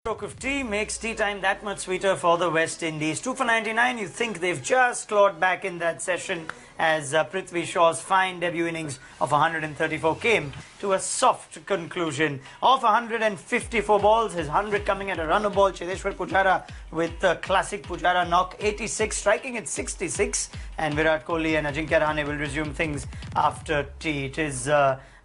Stroke of tea makes tea time that much sweeter for the West Indies. 2 for 99, you think they've just clawed back in that session as Prithvi Shaw's fine debut innings of 134 came to a soft conclusion. Of 154 balls, his 100 coming at a runner ball. Cheteshwar Pujara with the classic Pujara knock, 86, striking at 66. And Virat Kohli and Ajinkya Rahane will resume things after tea. It is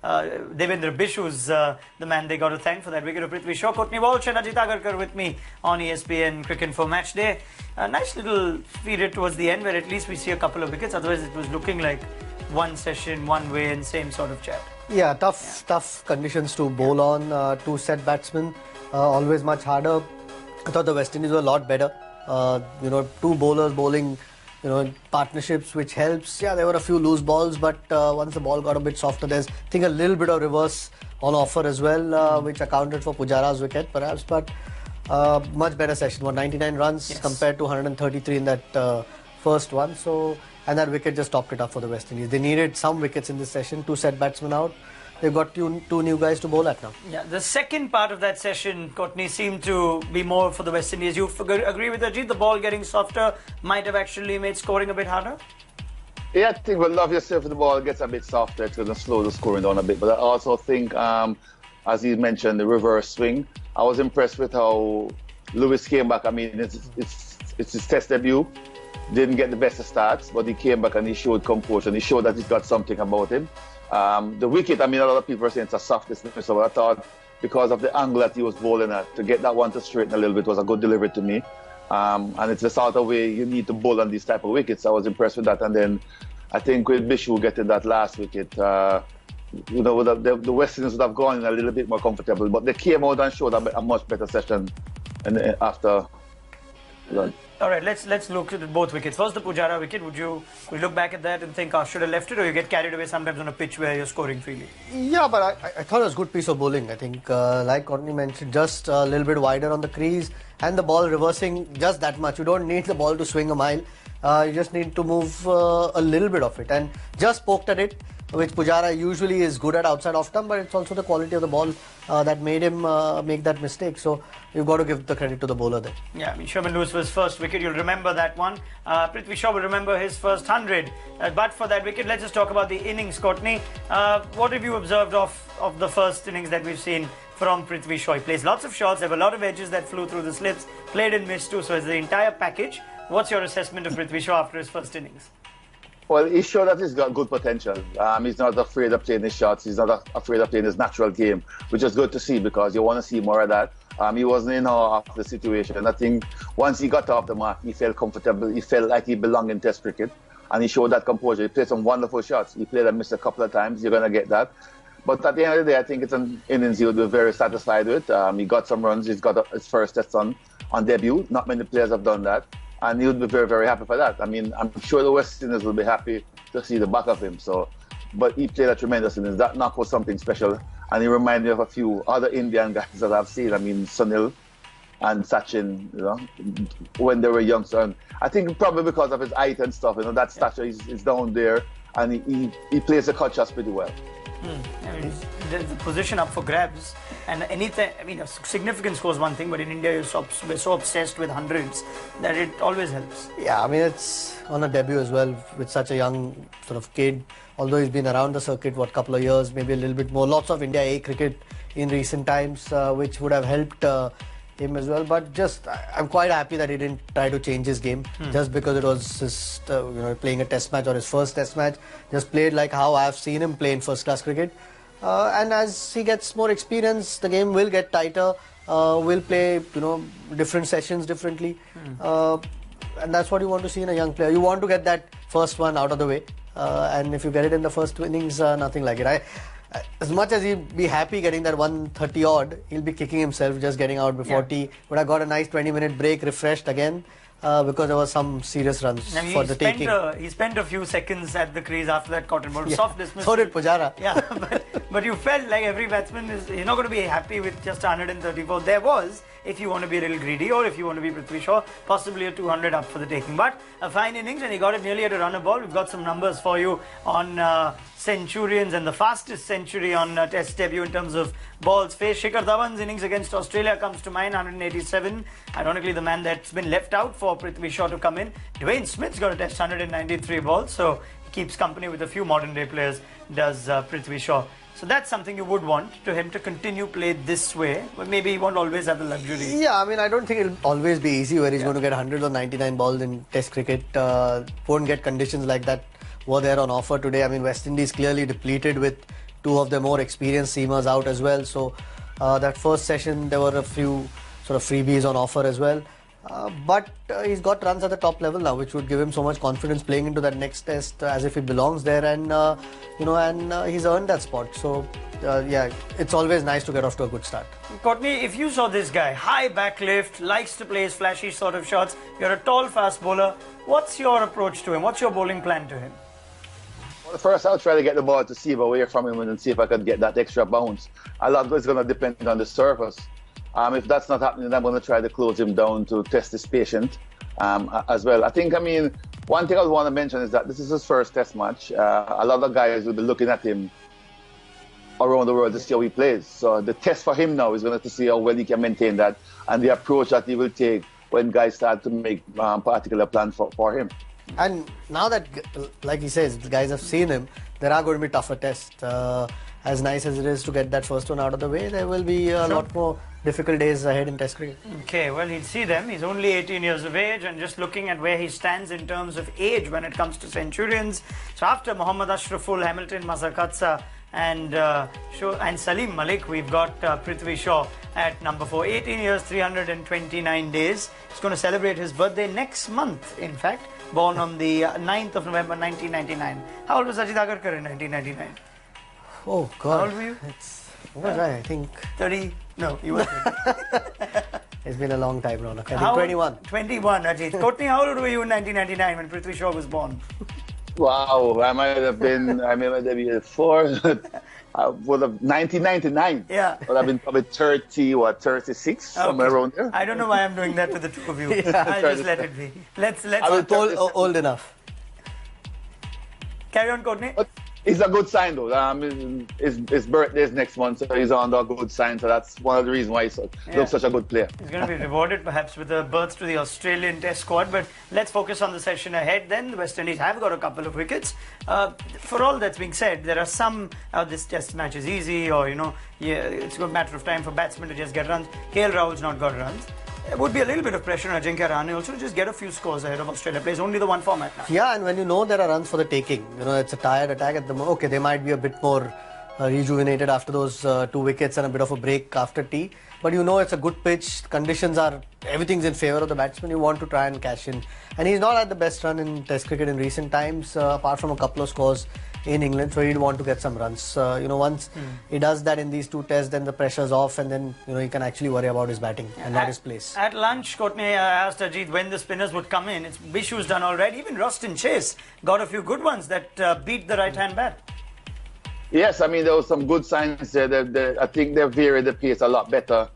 Devendra Bishu's the man they got to thank for that wicket of Prithvi Shaw. Courtney Walsh and Ajit Agarkar with me on ESPN Cricket for Match Day. A nice little period towards the end where at least we see a couple of wickets. Otherwise it was looking like one session, one way and same sort of chat. Yeah, tough conditions to bowl on. Two set batsmen, always much harder. I thought the West Indies were a lot better. Two bowlers bowling partnerships, which helps. Yeah, there were a few loose balls, but once the ball got a bit softer, there's, I think, a little bit of reverse on offer as well, which accounted for Pujara's wicket, perhaps. But much better session. 199 runs compared to 133 in that first one. So, and that wicket just topped it up for the West Indies. They needed some wickets in this session. Two set batsmen out. They've got two new guys to bowl at now. Yeah, the second part of that session, Courtney, seemed to be more for the West Indies. You agree with Ajit? The ball getting softer might have actually made scoring a bit harder? Yeah, I think we'll love yourself if the ball gets a bit softer. It's going to slow the scoring down a bit. But I also think, as he mentioned, the reverse swing. I was impressed with how Lewis came back. I mean, it's his test debut. Didn't get the best of starts, but he came back and he showed composure and he showed that he's got something about him. The wicket, I mean, a lot of people are saying it's a soft dismissal. I thought because of the angle that he was bowling at, to get that one to straighten a little bit was a good delivery to me. And it's the sort of way you need to bowl on these type of wickets. I was impressed with that. And then I think with Bishu getting that last wicket, the West Indies would have gone in a little bit more comfortable. But they came out and showed a much better session after. All right, let's look at both wickets. First, the Pujara wicket. Would you look back at that and think, I should have left it, or you get carried away sometimes on a pitch where you're scoring freely? Yeah, but I thought it was a good piece of bowling. I think, like Courtney mentioned, just a little bit wider on the crease and the ball reversing just that much. You don't need the ball to swing a mile. You just need to move a little bit of it and just poked at it, which Pujara usually is good at outside off stump, but it's also the quality of the ball that made him make that mistake. So you've got to give the credit to the bowler there. Yeah, I mean, Sherman Lewis was first wicket. You'll remember that one. Prithvi Shaw will remember his first 100. But for that wicket, let's just talk about the innings, Courtney. What have you observed of the first innings that we've seen from Prithvi Shaw? He plays lots of shots. There were a lot of edges that flew through the slips. Played and missed too. So it's the entire package. What's your assessment of Prithvi Shaw after his first innings? Well, he's sure that he's got good potential. He's not afraid of playing his shots. He's not afraid of playing his natural game, which is good to see because you want to see more of that. He wasn't in awe of the situation. And I think once he got off the mark, he felt comfortable. He felt like he belonged in Test cricket. And he showed that composure. He played some wonderful shots. He played and missed a couple of times. You're going to get that. But at the end of the day, I think it's an innings he would be very satisfied with. He got some runs. He's got his first Test on debut. Not many players have done that. And he would be very, very happy for that. I mean, I'm sure the West Indies will be happy to see the back of him. But he played a tremendous innings. That knock was something special. And he reminded me of a few other Indian guys that I've seen. I mean, Sunil and Sachin, when they were young. So I think probably because of his height and stuff, that stature is down there. And he plays the cut shots pretty well. I mean, there's a position up for grabs, and anything. I mean, a significant score is one thing, but in India, we're so obsessed with hundreds that it always helps. Yeah, I mean, it's on a debut as well with such a young sort of kid. Although he's been around the circuit, couple of years, maybe a little bit more. Lots of India A cricket in recent times, which would have helped him as well. But just, I'm quite happy that he didn't try to change his game just because it was his, playing a test match or his first test match. Just played like how I've seen him play in first class cricket. And as he gets more experience, the game will get tighter. We'll play, different sessions differently. And that's what you want to see in a young player. You want to get that first one out of the way. And if you get it in the first innings, nothing like it. As much as he'll be happy getting that 130 odd, he'll be kicking himself just getting out before tea. Would have got a nice 20-minute break, refreshed again, because there was some serious runs for the taking. He spent a few seconds at the crease after that cotton ball. Soft dismissal. So did Pujara. Yeah, but you felt like every batsman is not going to be happy with just 134. There was, if you want to be a little greedy or if you want to be Prithvi Shaw, possibly a 200 up for the taking. But a fine innings and he got it nearly at a runner ball. We've got some numbers for you on centurions and the fastest century on Test debut in terms of balls faced. Shikhar Dhawan's innings against Australia comes to mind, 187. Ironically, the man that's been left out for Prithvi Shaw to come in. Dwayne Smith's got to test 193 balls, so he keeps company with a few modern day players, does Prithvi Shaw. So that's something you would want to him to continue play this way, but maybe he won't always have the luxury. Yeah, I mean, I don't think it'll always be easy where he's going to get 100 or 99 balls in Test cricket. Won't get conditions like that were there on offer today. I mean, West Indies clearly depleted with two of their more experienced seamers out as well. So that first session, there were a few sort of freebies on offer as well. But he's got runs at the top level now, which would give him so much confidence playing into that next test as if he belongs there, and he's earned that spot. So yeah, it's always nice to get off to a good start. Courtney, if you saw this guy, high back lift, likes to play his flashy sort of shots, you're a tall fast bowler, what's your approach to him? What's your bowling plan to him? Well, first I'll try to get the ball to Siva away from him and see if I can get that extra bounce. A lot of it's going to depend on the surface. If that's not happening, I'm going to try to close him down to test his patience as well. I mean, one thing I want to mention is that this is his first test match. A lot of guys will be looking at him around the world to see how he plays. So the test for him now is going to see how well he can maintain that and the approach that he will take when guys start to make particular plans for him. And now that, like he says, the guys have seen him, there are going to be tougher tests. As nice as it is to get that first one out of the way, there will be a lot more difficult days ahead in Test cricket. Okay, well, he'll see them. He's only 18 years of age, and just looking at where he stands in terms of age when it comes to centurions. So after Mohammad Ashraful, Hamilton, Masakatsa, and Salim Malik, we've got Prithvi Shaw at number 4. 18 years, 329 days. He's going to celebrate his birthday next month, in fact. Born on the 9th of November, 1999. How old was Ajit Agarkar in 1999? Oh, God. How old were you? What was I think 30? No, you were 30. It's been a long time, Ronak. I think 21. 21, Ajit. Courtney, how old were you in 1999 when Prithvi Shaw was born? Wow, I might have been 4. I would have 1999. Yeah. Would have been probably 36, somewhere around there. I don't know why I'm doing that with the two of you. I'll just let it be. Let's old enough. Carry on, Courtney. But it's a good sign, though. His birthday is next month, so he's on a good sign. So that's one of the reasons why he looks such a good player. He's going to be rewarded, perhaps, with a berth to the Australian Test squad. But let's focus on the session ahead. Then the West Indies have got a couple of wickets. For all that's being said, there are some. This Test match is easy, or it's a matter of time for batsmen to just get runs. KL Rahul's not got runs. There would be a little bit of pressure on Ajinkya Rahane also to just get a few scores ahead of Australia. Plays only the one format now. Yeah, and when you know there are runs for the taking, it's a tired attack at the moment. Okay, they might be a bit more rejuvenated after those 2 wickets and a bit of a break after tea. But it's a good pitch. Conditions everything's in favour of the batsman. You want to try and cash in. And he's not had the best run in Test cricket in recent times, apart from a couple of scores in England, so he'd want to get some runs. Once he does that in these 2 tests, then the pressure's off, and then he can actually worry about his batting and not his place. At lunch, Courtney asked Ajit when the spinners would come in. It's Bishu's done already. Even Roston Chase got a few good ones that beat the right-hand bat. Yes, I mean, there was some good signs there. I think they varied the pace a lot better,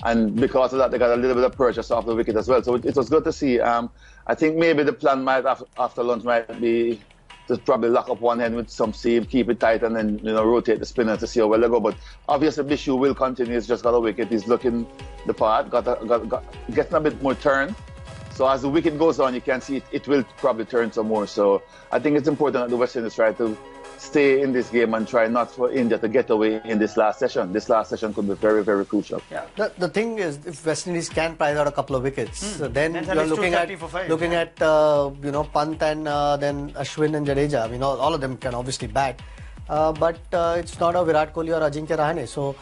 and because of that, they got a little bit of pressure off the wicket as well. So it was good to see. I think maybe the plan after lunch might be to probably lock up one end with some seam, keep it tight, and then rotate the spinner to see how well they go. But obviously, Bishu will continue. He's just got a wicket. He's looking the part, getting a bit more turn. So as the wicket goes on, you can see it will probably turn some more. So I think it's important that the West Indies try to stay in this game and try not for India to get away in this last session. This last session could be very, very crucial. Yeah. The thing is, if West Indies can prize out a couple of wickets, then you're looking at Pant and then Ashwin and Jadeja. I mean, all of them can obviously bat, but it's not a Virat Kohli or Ajinkya Rahane. So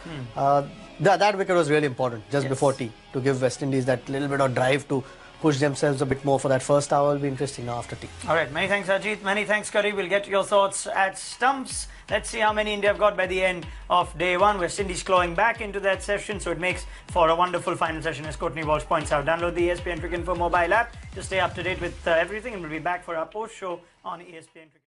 that wicket was really important just before tea to give West Indies that little bit of drive to push themselves a bit more for that first hour. Will be interesting now after tea. All right, many thanks Ajit, many thanks Curry. We'll get your thoughts at stumps. Let's see how many India have got by the end of day 1. West Indies clawing back into that session, so it makes for a wonderful final session, as Courtney Walsh points out. Download the ESPN Cricinfo mobile app to stay up to date with everything, and we'll be back for our post show on ESPN Cricinfo.